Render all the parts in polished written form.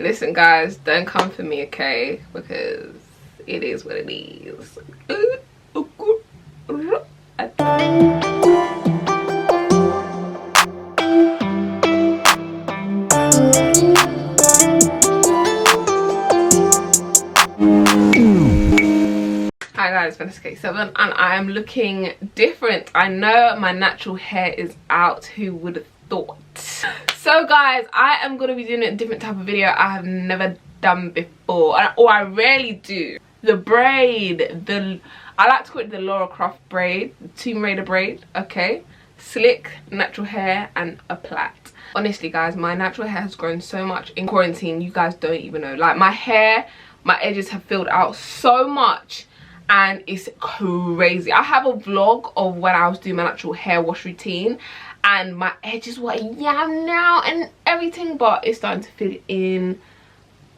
Listen guys, don't come for me, okay, because it is what it is. Hi guys, Vanessak7 and I am looking different. I know my natural hair is out, who would have thought? So guys, I am going to be doing a different type of video I have never done before, or I rarely do. The braid, I like to call it the Laura Croft braid, the Tomb Raider braid, okay? Slick, natural hair and a plait. Honestly guys, my natural hair has grown so much in quarantine, you guys don't even know. Like my hair, my edges have filled out so much and it's crazy. I have a vlog of when I was doing my natural hair wash routine and my edges were yam now and everything, but it's starting to fill in.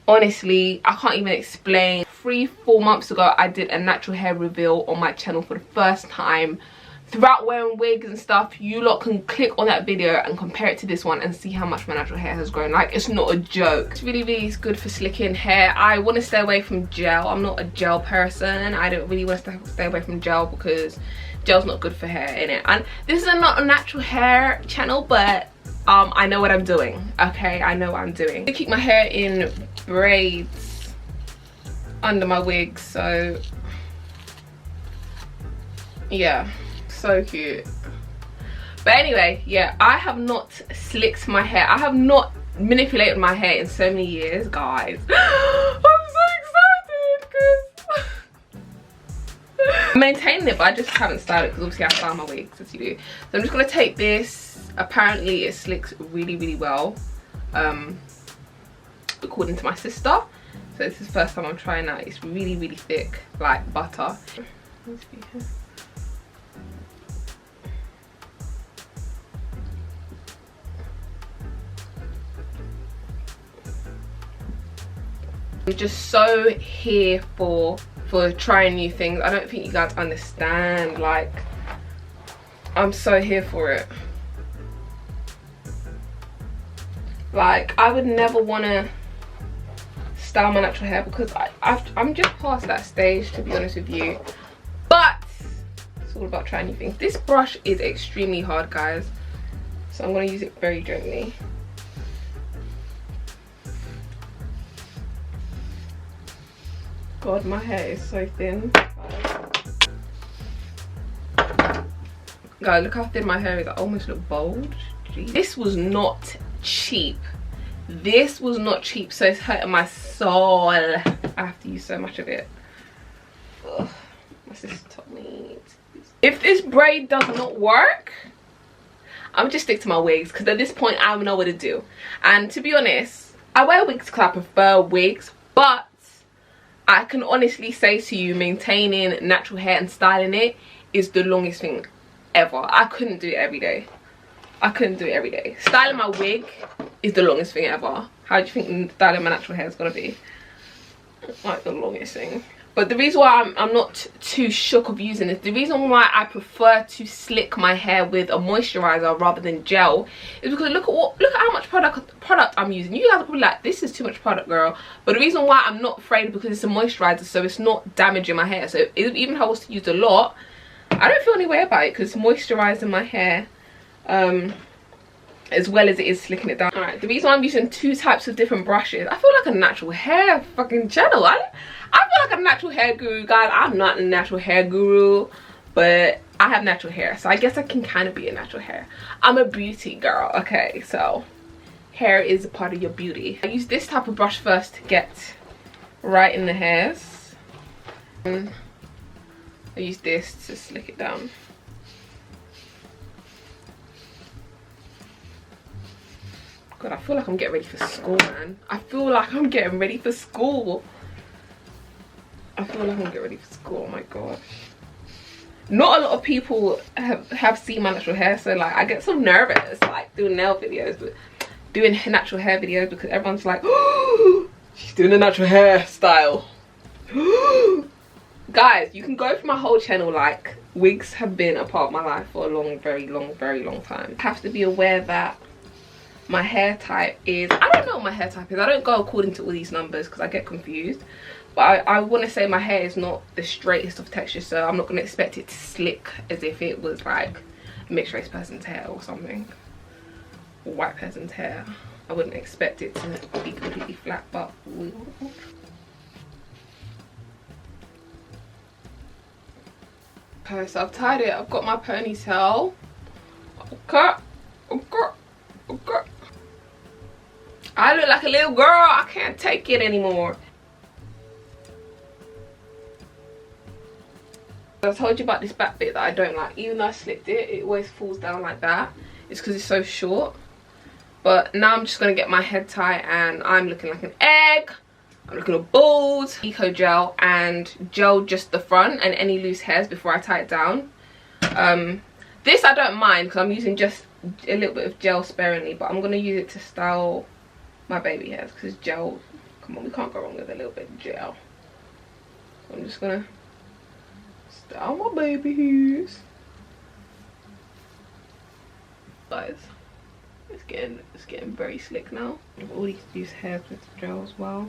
Honestly, I can't even explain. 3-4 months ago I did a natural hair reveal on my channel for the first time. Throughout wearing wigs and stuff, you lot can click on that video and compare it to this one and see how much my natural hair has grown. Like, it's not a joke. It's really is good for slicking hair. I want to stay away from gel. I'm not a gel person. I don't really want to stay away from gel because gel's not good for hair, innit? And this is not a natural hair channel, but I know what I'm doing, okay? I know what I'm doing. I keep my hair in braids under my wig, so yeah. So cute. But anyway, yeah, I have not slicked my hair. I have not manipulated my hair in so many years, guys. I'm so excited because I'm maintaining it, but I just haven't styled it because obviously I style my wigs as you do. So I'm just gonna take this. Apparently it slicks really well, according to my sister. So this is the first time I'm trying that. It's really thick, like butter. I'm just so here for trying new things. I don't think you guys understand. Like, I'm so here for it. Like, I would never want to style my natural hair because I'm just past that stage, to be honest with you. But it's all about trying new things. This brush is extremely hard, guys, so I'm going to use it very gently. God, my hair is so thin. Guys, look how thin my hair is. I almost look bald. Jeez. This was not cheap. This was not cheap, so it's hurting my soul. I have to use so much of it. Ugh. My sister told me. If this braid does not work, I'm just stick to my wigs because at this point I don't know what to do. And to be honest, I wear wigs because I prefer wigs, but I can honestly say to you, maintaining natural hair and styling it is the longest thing ever. I couldn't do it every day. I couldn't do it every day. Styling my wig is the longest thing ever. How do you think styling my natural hair is gonna be? Like the longest thing. But the reason why I'm not too shook of using this, the reason why I prefer to slick my hair with a moisturizer rather than gel is because look at how much product I'm using. You guys are probably like, this is too much product, girl. But the reason why I'm not afraid because it's a moisturizer, so it's not damaging my hair. So even if I was to use a lot, I don't feel any way about it because it's moisturizing my hair as well as it is slicking it down. Alright, the reason why I'm using 2 types of different brushes, I feel like a natural hair fucking channel. I feel like a natural hair guru, guys. I'm not a natural hair guru, but I have natural hair, so I guess I can kind of be a natural hair. I'm a beauty girl, okay? So hair is a part of your beauty. I use this type of brush first to get right in the hairs. I use this to slick it down. God, I feel like I'm getting ready for school, man. I feel like I'm getting ready for school. I feel like I'm getting ready for school, oh my gosh. Not a lot of people have seen my natural hair, so like I get so nervous like doing nail videos, but doing natural hair videos because everyone's like, oh, she's doing a natural hairstyle. Guys, you can go for my whole channel, like wigs have been a part of my life for a very long time. I have to be aware that my hair type is, I don't know what my hair type is. I don't go according to all these numbers because I get confused. But I want to say my hair is not the straightest of texture, so I'm not going to expect it to slick as if it was like a mixed race person's hair or something. Or white person's hair. I wouldn't expect it to be completely flat, but okay, so I've tied it. I've got my ponytail. Okay. I look like a little girl. I can't take it anymore. I told you about this back bit that I don't like. Even though I slicked it, it always falls down like that. It's because it's so short. But now I'm just going to get my head tie, and I'm looking like an egg. I'm looking at bald. Eco gel and gel just the front and any loose hairs before I tie it down. This I don't mind because I'm using just a little bit of gel sparingly, but I'm going to use it to style my baby hairs because gel, come on, we can't go wrong with a little bit of gel. I'm just going to style my baby hairs. Guys, it's getting very slick now. I've already used hairs with gel as well.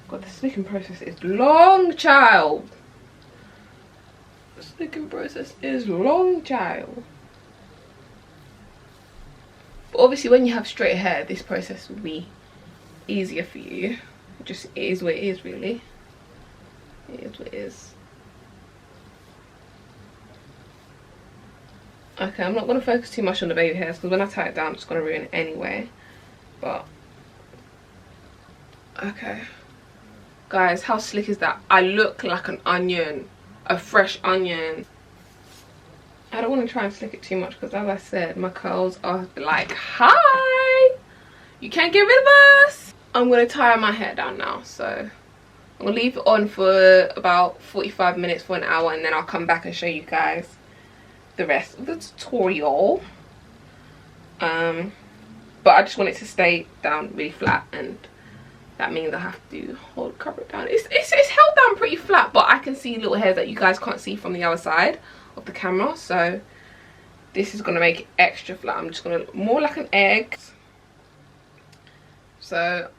God, the slicking process is long, child. The slicking process is long, child. But obviously when you have straight hair, this process will be easier for you. It just is what it is, really. It is what it is. Okay, I'm not going to focus too much on the baby hairs because when I tie it down it's going to ruin it anyway. But okay, guys, how slick is that? I look like an onion, a fresh onion. I don't want to try and slick it too much because, as I said, my curls are like, hi, you can't get rid of us. I'm going to tie my hair down now, so I'm going to leave it on for about 45 minutes for an hour, and then I'll come back and show you guys the rest of the tutorial. But I just want it to stay down really flat, and that means I have to cover it down. It's held down pretty flat, but I can see little hairs that you guys can't see from the other side of the camera, so this is going to make it extra flat. I'm just going to look more like an egg. So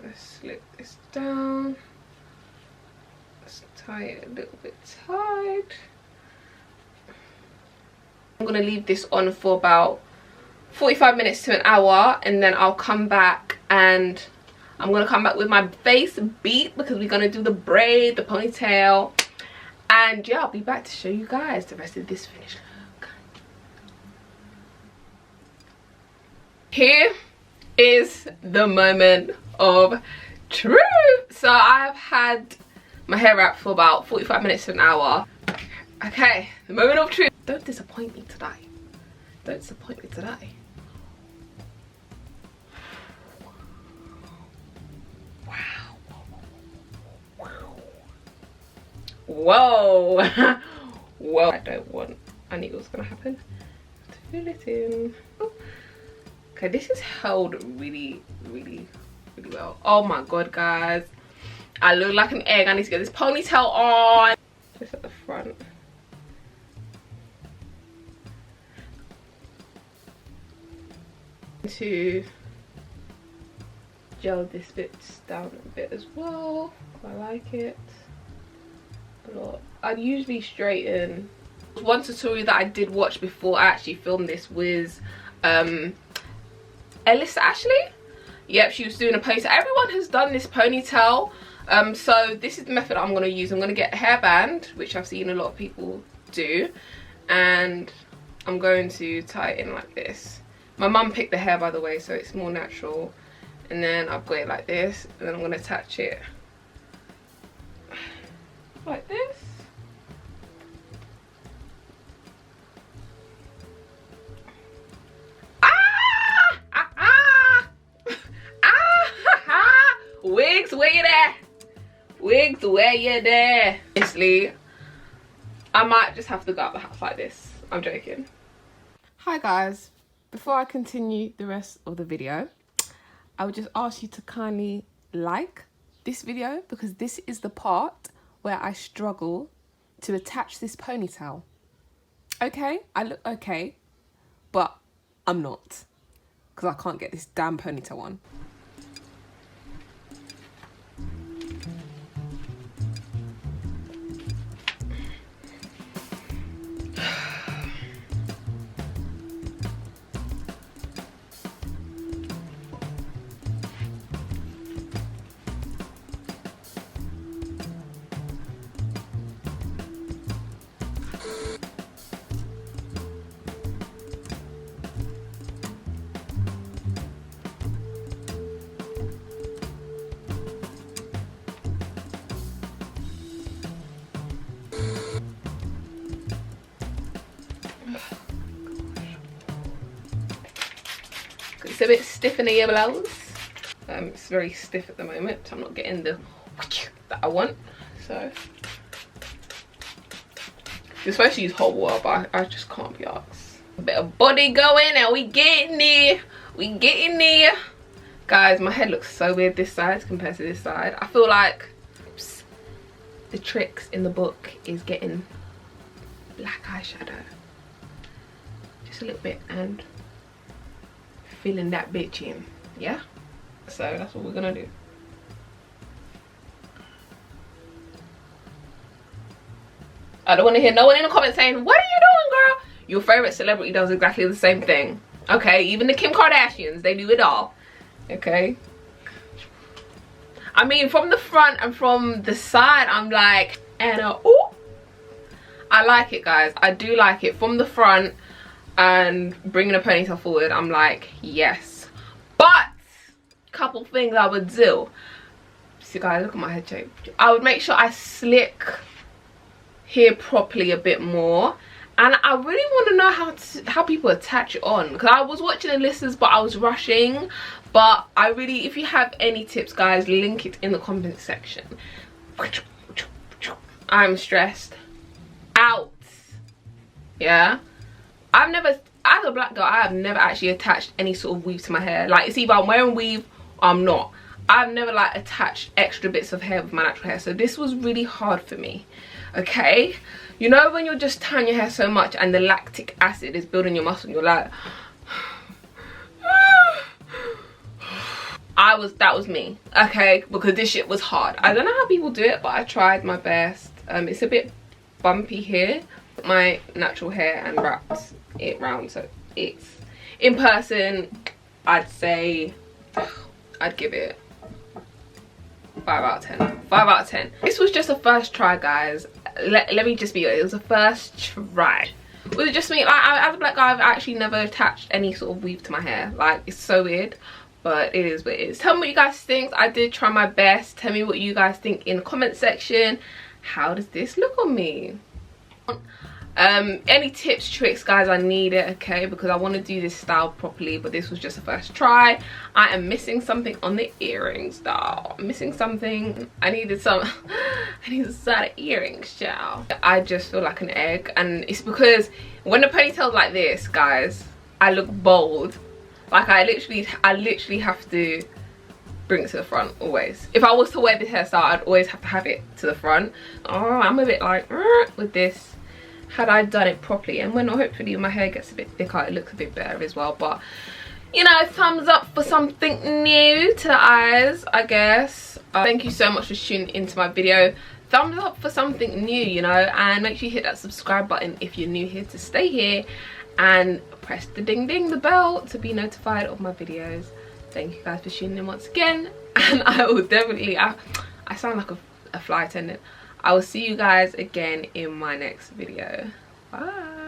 let's slip this down. Let's tie it a little bit tight. I'm going to leave this on for about 45 minutes to an hour, and then I'll come back, and I'm going to come back with my face beat because we're going to do the braid, the ponytail, and yeah, I'll be back to show you guys the rest of this finished look. Here is the moment of truth. So I've had my hair wrapped for about 45 minutes to an hour. Okay, the moment of truth. Don't disappoint me today. Don't disappoint me today. Wow. Whoa. Whoa. I knew it was gonna happen. Fill it in. Okay, this is held really well. Oh my god, guys, I look like an egg. I need to get this ponytail on. Just at the front. To gel this bit down a bit as well. I like it a lot. I'd usually straighten. One tutorial that I did watch before I actually filmed this was Ellis Ashley. Yep, she was doing a ponytail. Everyone has done this ponytail. So this is the method I'm going to use. I'm going to get a hairband, which I've seen a lot of people do, and I'm going to tie it in like this. My mum picked the hair, by the way, so it's more natural. And then I've got it like this, and then I'm going to attach it like this. Wigs, where you there? Wigs, where you there? Honestly, I might just have to go out the house like this. I'm joking. Hi guys. Before I continue the rest of the video, I would just ask you to kindly like this video, because this is the part where I struggle to attach this ponytail. Okay, I look okay, but I'm not, because I can't get this damn ponytail on. It's a bit stiff in the earlobes. It's very stiff at the moment. I'm not getting the that I want. So you're supposed to use hot water, but I just can't be arsed. A bit of body going and we getting there. We getting there. Guys, my head looks so weird this side compared to this side. I feel like the tricks in the book is getting black eyeshadow. Just a little bit and filling that bitch in, yeah? So that's what we're gonna do. I don't want to hear no one in the comments saying, what are you doing, girl? Your favorite celebrity does exactly the same thing. Okay, even the Kim Kardashians, they do it all. Okay? I mean, from the front and from the side, I'm like, Anna, ooh. I like it, guys. I do like it. From the front and bringing a ponytail forward, I'm like, yes. But, couple things I would do. See, guys, look at my head shape. I would make sure I slick here properly a bit more. And I really want to know how people attach it on, because I was watching the listeners but I was rushing. But I really, if you have any tips, guys, link it in the comment section. I'm stressed out. Yeah, I've never, as a black girl, I have never actually attached any sort of weave to my hair. Like, it's either I'm wearing weave or I'm not. I've never like attached extra bits of hair with my natural hair, so this was really hard for me. Okay, you know when you're just tying your hair so much and the lactic acid is building your muscle and you're like that was me, okay, because this shit was hard. I don't know how people do it, but I tried my best. It's a bit bumpy here, my natural hair, and wrapped it round, so it's in person. I'd say I'd give it 5 out of 10. 5 out of 10. This was just a first try, guys. Let me just be honest, it was a first try. Was it just me? Like, as a black guy, I've actually never attached any sort of weave to my hair. Like, it's so weird, but it is what it is. Tell me what you guys think. I did try my best. Tell me what you guys think in the comment section. How does this look on me? Any tips, tricks, guys, I need it, okay, because I want to do this style properly, but this was just a first try. I am missing something on the earrings, though. I'm missing something. I needed a set of earrings, y'all. I just feel like an egg, and it's because when the ponytail's like this, guys, I look bold. Like, I literally have to bring it to the front always. If I was to wear this hairstyle, I'd always have to have it to the front. Oh, I'm a bit like with this. Had I done it properly, and when hopefully my hair gets a bit thicker, it looks a bit better as well. But you know, thumbs up for something new to the eyes, I guess. Thank you so much for tuning into my video. Thumbs up for something new, you know, and make sure you hit that subscribe button if you're new here to stay here, and press the ding ding, the bell, to be notified of my videos. Thank you guys for tuning in once again, and I will definitely, I sound like a flight attendant. I will see you guys again in my next video. Bye.